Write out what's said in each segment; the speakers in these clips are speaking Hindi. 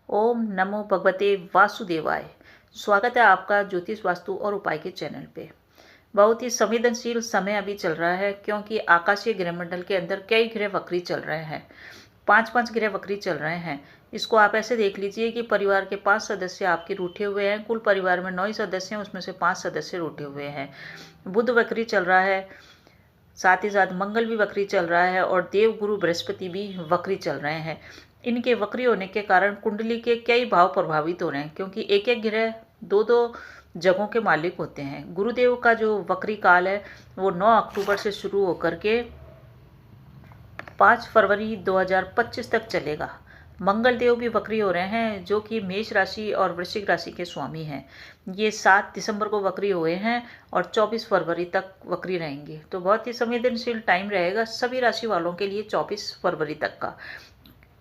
ओम नमो भगवते वासुदेवाय। स्वागत है आपका ज्योतिष वास्तु और उपाय के चैनल पे। बहुत ही संवेदनशील समय अभी चल रहा है क्योंकि आकाशीय ग्रहमंडल के अंदर कई ग्रह वक्री चल रहे हैं। पांच पांच ग्रह वक्री चल रहे हैं। इसको आप ऐसे देख लीजिए कि परिवार के 5 सदस्य आपके रूठे हुए हैं। कुल परिवार में 9 ही सदस्य हैं, उसमें से 5 सदस्य रूठे हुए हैं। बुध वक्री चल रहा है, साथ ही साथ मंगल भी वक्री चल रहा है और देव गुरु बृहस्पति भी वक्री चल रहे हैं। इनके वक्री होने के कारण कुंडली के कई भाव प्रभावित हो रहे हैं क्योंकि एक एक ग्रह दो दो जगहों के मालिक होते हैं। गुरुदेव का जो वक्री काल है वो 9 अक्टूबर से शुरू होकर के 5 फरवरी 2025 तक चलेगा। मंगल देव भी वक्री हो रहे हैं जो कि मेष राशि और वृश्चिक राशि के स्वामी हैं। ये 7 दिसंबर को वक्री हुए हैं और 24 फरवरी तक वक्री रहेंगे। तो बहुत ही संवेदनशील टाइम रहेगा सभी राशि वालों के लिए 24 फरवरी तक का।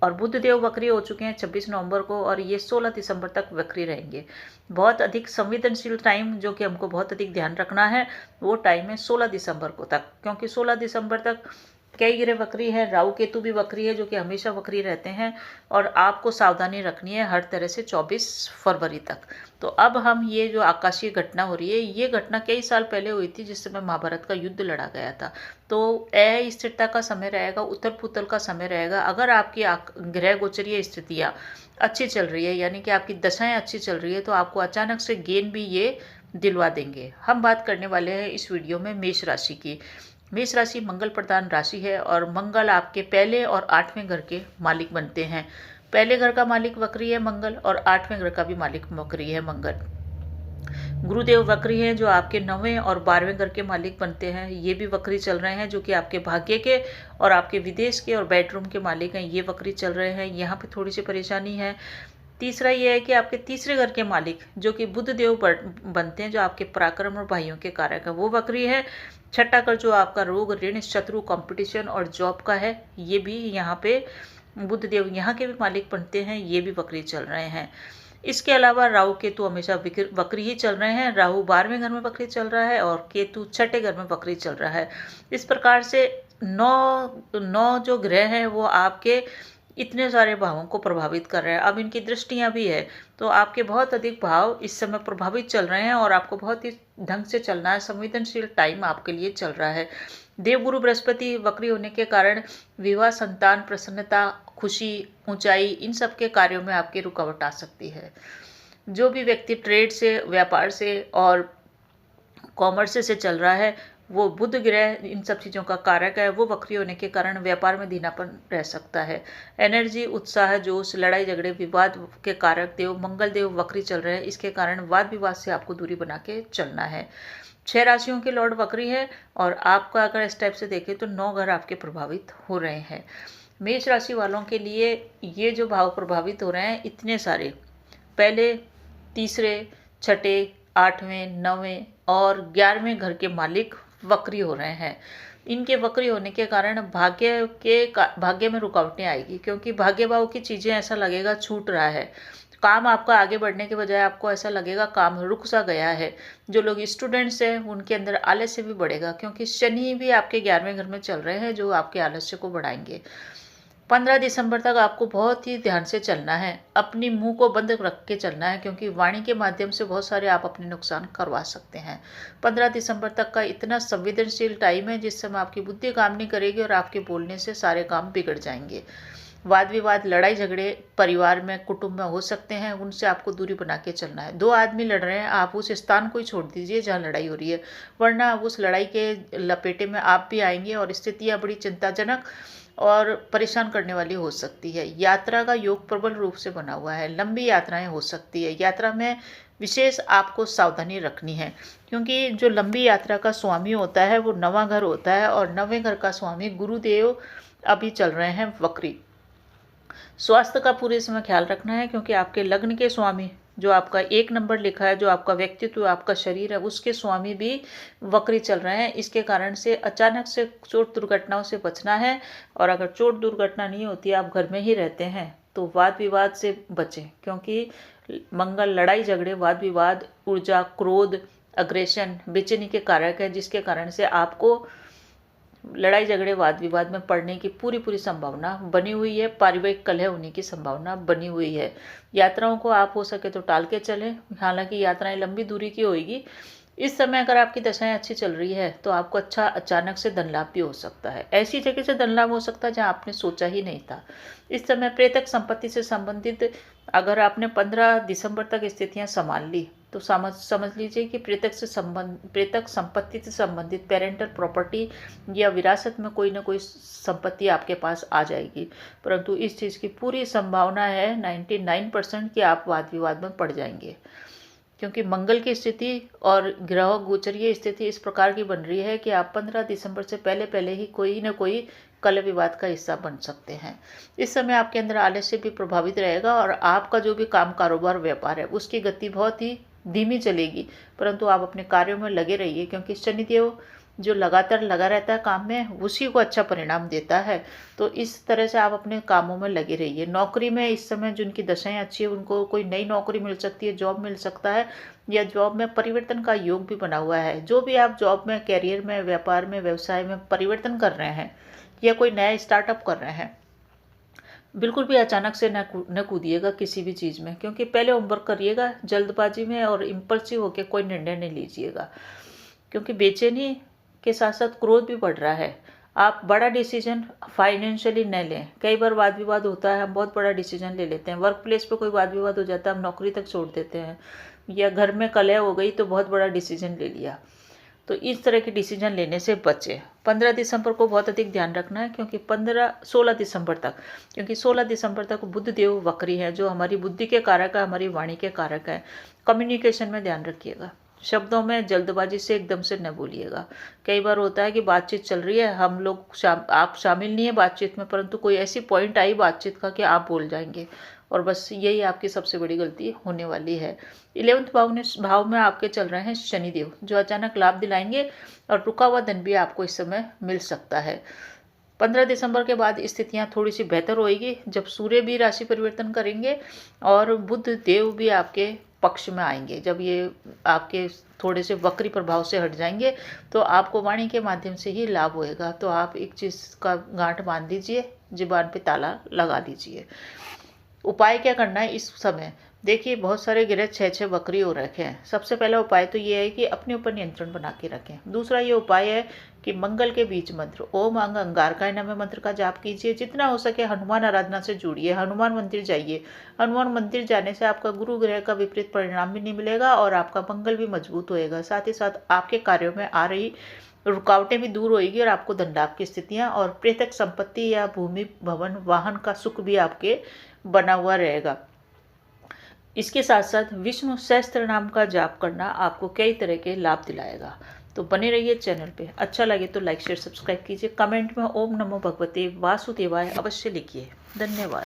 और बुध देव वक्री हो चुके हैं 26 नवंबर को और ये 16 दिसंबर तक वक्री रहेंगे। बहुत अधिक संवेदनशील टाइम जो कि हमको बहुत अधिक ध्यान रखना है वो टाइम है 16 दिसंबर को तक, क्योंकि 16 दिसंबर तक कई ग्रह वक्री है। राहु केतु भी वक्री है जो कि हमेशा वक्री रहते हैं और आपको सावधानी रखनी है हर तरह से 24 फरवरी तक। तो अब हम ये जो आकाशीय घटना हो रही है ये घटना कई साल पहले हुई थी जिस समय महाभारत का युद्ध लड़ा गया था। तो अस्थिरता का समय रहेगा, उथल पुथल का समय रहेगा। अगर आपकी ग्रह गोचरीय स्थितियाँ अच्छी चल रही है यानी कि आपकी दशाएं अच्छी चल रही है तो आपको अचानक से गेन भी ये दिलवा देंगे। हम बात करने वाले हैं इस वीडियो में मेष राशि की। मेष राशि मंगल प्रधान राशि है और मंगल आपके पहले और 8वें घर के मालिक बनते हैं। पहले घर का मालिक वक्री है मंगल और 8वें घर का भी मालिक वक्री है मंगल। गुरुदेव वक्री हैं जो आपके 9वें और 12वें घर के मालिक बनते हैं। ये भी वक्री चल रहे हैं जो कि आपके भाग्य के और आपके विदेश के और बेडरूम के मालिक हैं। ये वक्री चल रहे हैं, यहाँ पे थोड़ी सी परेशानी है। तीसरा ये है कि आपके तीसरे घर के मालिक जो कि बुध देव बनते हैं जो आपके पराक्रम और भाइयों के कारक है वो वक्री है। छठा घर जो आपका रोग ऋण शत्रु कंपटीशन और जॉब का है ये भी यहाँ पे बुध देव यहाँ के भी मालिक बनते हैं, ये भी वक्री चल रहे हैं। इसके अलावा राहु केतु हमेशा वक्री ही चल रहे हैं। राहु 12वें घर में वक्री चल रहा है और केतु छठे घर में वक्री चल रहा है। इस प्रकार से नौ जो ग्रह हैं वो आपके इतने सारे भावों को प्रभावित कर रहे हैं। अब इनकी दृष्टियां भी है तो आपके बहुत अधिक भाव इस समय प्रभावित चल रहे हैं और आपको बहुत ही ढंग से चलना है। संवेदनशील टाइम आपके लिए चल रहा है। देवगुरु बृहस्पति वक्री होने के कारण विवाह, संतान, प्रसन्नता, खुशी, ऊंचाई इन सब के कार्यों में आपकी रुकावट आ सकती है। जो भी व्यक्ति ट्रेड से, व्यापार से और कॉमर्स से चल रहा है वो बुध ग्रह इन सब चीज़ों का कारक है। वो वक्री होने के कारण व्यापार में धीनापन रह सकता है। एनर्जी, उत्साह, जोश, लड़ाई झगड़े, विवाद के कारक देव मंगल देव वक्री चल रहे हैं। इसके कारण वाद विवाद से आपको दूरी बना के चलना है। 6 राशियों के लॉर्ड वक्री है और आपका अगर इस टाइप से देखें तो 9 घर आपके प्रभावित हो रहे हैं। मेष राशि वालों के लिए ये जो भाव प्रभावित हो रहे हैं इतने सारे, पहले, तीसरे, छठे, 8वें, 9वें और 11वें घर के मालिक वक्री हो रहे हैं। इनके वक्री होने के कारण भाग्य में रुकावटें आएगी क्योंकि भाग्य भाव की चीज़ें ऐसा लगेगा छूट रहा है। काम आपका आगे बढ़ने के बजाय आपको ऐसा लगेगा काम रुक सा गया है। जो लोग स्टूडेंट्स हैं उनके अंदर आलस्य भी बढ़ेगा क्योंकि शनि भी आपके 11वें घर में चल रहे हैं जो आपके आलस्य को बढ़ाएंगे। 15 दिसंबर तक आपको बहुत ही ध्यान से चलना है। अपनी मुंह को बंद रख के चलना है क्योंकि वाणी के माध्यम से बहुत सारे आप अपने नुकसान करवा सकते हैं। 15 दिसंबर तक का इतना संवेदनशील टाइम है जिस समय आपकी बुद्धि काम नहीं करेगी और आपके बोलने से सारे काम बिगड़ जाएंगे। वाद विवाद, लड़ाई झगड़े परिवार में, कुटुंब में हो सकते हैं, उनसे आपको दूरी बना के चलना है। 2 आदमी लड़ रहे हैं, आप उस स्थान को ही छोड़ दीजिए जहाँ लड़ाई हो रही है, वरना उस लड़ाई के लपेटे में आप भी आएंगे और स्थितियाँ बड़ी चिंताजनक और परेशान करने वाली हो सकती है। यात्रा का योग प्रबल रूप से बना हुआ है, लंबी यात्राएं हो सकती है। यात्रा में विशेष आपको सावधानी रखनी है क्योंकि जो लंबी यात्रा का स्वामी होता है वो 9वां घर होता है और 9वें घर का स्वामी गुरुदेव अभी चल रहे हैं वक्री। स्वास्थ्य का पूरे समय ख्याल रखना है क्योंकि आपके लग्न के स्वामी जो आपका 1 नंबर लिखा है, जो आपका व्यक्तित्व, आपका शरीर है, उसके स्वामी भी वक्री चल रहे हैं। इसके कारण से अचानक से चोट दुर्घटनाओं से बचना है और अगर चोट दुर्घटना नहीं होती, आप घर में ही रहते हैं तो वाद विवाद से बचें क्योंकि मंगल लड़ाई झगड़े, वाद विवाद, ऊर्जा, क्रोध, अग्रेशन, बेचैनी के कारक है जिसके कारण से आपको लड़ाई झगड़े वाद विवाद में पड़ने की पूरी संभावना बनी हुई है। पारिवारिक कलह होने की संभावना बनी हुई है। यात्राओं को आप हो सके तो टाल के चलें, हालांकि यात्राएं लंबी दूरी की होगी। इस समय अगर आपकी दशाएं अच्छी चल रही है तो आपको अच्छा अचानक से धन लाभ भी हो सकता है। ऐसी जगह से धन लाभ हो सकता है जहां आपने सोचा ही नहीं था। इस समय प्रेतक संपत्ति से संबंधित अगर आपने 15 दिसंबर तक स्थितियां संभाल ली तो समझ लीजिए कि प्रेतक संपत्ति से संबंधित पेरेंटल प्रॉपर्टी या विरासत में कोई ना कोई संपत्ति आपके पास आ जाएगी। परंतु इस चीज़ की पूरी संभावना है 99% कि आप वाद विवाद में पड़ जाएंगे, क्योंकि मंगल की स्थिति और ग्रह गोचरीय स्थिति इस प्रकार की बन रही है कि आप 15 दिसंबर से पहले ही कोई न कोई कलह विवाद का हिस्सा बन सकते हैं। इस समय आपके अंदर आलस्य भी प्रभावित रहेगा और आपका जो भी काम कारोबार व्यापार है उसकी गति बहुत ही धीमी चलेगी, परंतु आप अपने कार्यों में लगे रहिए, क्योंकि शनिदेव जो लगातार लगा रहता है काम में उसी को अच्छा परिणाम देता है। तो इस तरह से आप अपने कामों में लगे रहिए। नौकरी में इस समय जिनकी दशाएं अच्छी है उनको कोई नई नौकरी मिल सकती है, जॉब मिल सकता है, या जॉब में परिवर्तन का योग भी बना हुआ है। जो भी आप जॉब में, कैरियर में, व्यापार में, व्यवसाय में परिवर्तन कर रहे हैं या कोई नया स्टार्टअप कर रहे हैं, बिल्कुल भी अचानक से न कूदिएगा किसी भी चीज़ में, क्योंकि पहले होमवर्क करिएगा। जल्दबाजी में और इम्पल्सिव होकर कोई निर्णय नहीं लीजिएगा, क्योंकि बेचैनी के साथ साथ क्रोध भी बढ़ रहा है। आप बड़ा डिसीजन फाइनेंशियली न लें। कई बार वाद विवाद होता है, हम बहुत बड़ा डिसीजन ले लेते हैं। वर्क प्लेस पे कोई वाद विवाद हो जाता है, हम नौकरी तक छोड़ देते हैं, या घर में कलह हो गई तो बहुत बड़ा डिसीजन ले लिया। तो इस तरह के डिसीजन लेने से बचें। 15 दिसंबर को बहुत अधिक ध्यान रखना है, क्योंकि 16 दिसंबर तक, क्योंकि 16 दिसंबर तक बुध देव वक्री है, जो हमारी बुद्धि के कारक है, हमारी वाणी के कारक है। कम्युनिकेशन में ध्यान रखिएगा, शब्दों में जल्दबाजी से एकदम से न बोलिएगा। कई बार होता है कि बातचीत चल रही है, हम लोग आप शामिल नहीं है बातचीत में, परंतु कोई ऐसी पॉइंट आई बातचीत का कि आप बोल जाएंगे, और बस यही आपकी सबसे बड़ी गलती होने वाली है। 11वें भाव में आपके चल रहे हैं शनिदेव, जो अचानक लाभ दिलाएंगे और रुका हुआ धन भी आपको इस समय मिल सकता है। 15 दिसंबर के बाद स्थितियां थोड़ी सी बेहतर होएगी, जब सूर्य भी राशि परिवर्तन करेंगे और बुध देव भी आपके पक्ष में आएंगे। जब ये आपके थोड़े से वक्री प्रभाव से हट जाएंगे तो आपको वाणी के माध्यम से ही लाभ होएगा। तो आप एक चीज़ का गांठ बांध दीजिए, जुबान पे ताला लगा दीजिए। उपाय क्या करना है इस समय? देखिए, बहुत सारे ग्रह 6 वक्री हो रखे हैं। सबसे पहला उपाय तो ये है कि अपने ऊपर नियंत्रण बना के रखें। दूसरा ये उपाय है कि मंगल के बीज मंत्र ओम अंगारकाय नमः मंत्र का जाप कीजिए। जितना हो सके हनुमान आराधना से जुड़िए, हनुमान मंदिर जाइए। हनुमान मंदिर जाने से आपका गुरु ग्रह का विपरीत परिणाम भी नहीं मिलेगा और आपका मंगल भी मजबूत होएगा। साथ ही साथ आपके कार्यों में आ रही रुकावटें भी दूर होएगी और आपको धन लाभ की स्थितियाँ और प्रेतक संपत्ति या भूमि, भवन, वाहन का सुख भी आपके बना हुआ रहेगा। इसके साथ साथ विष्णु सहस्त्र नाम का जाप करना आपको कई तरह के लाभ दिलाएगा। तो बने रहिए चैनल पे। अच्छा लगे तो लाइक शेयर सब्सक्राइब कीजिए। कमेंट में ओम नमो भगवते वासुदेवाय अवश्य लिखिए। धन्यवाद।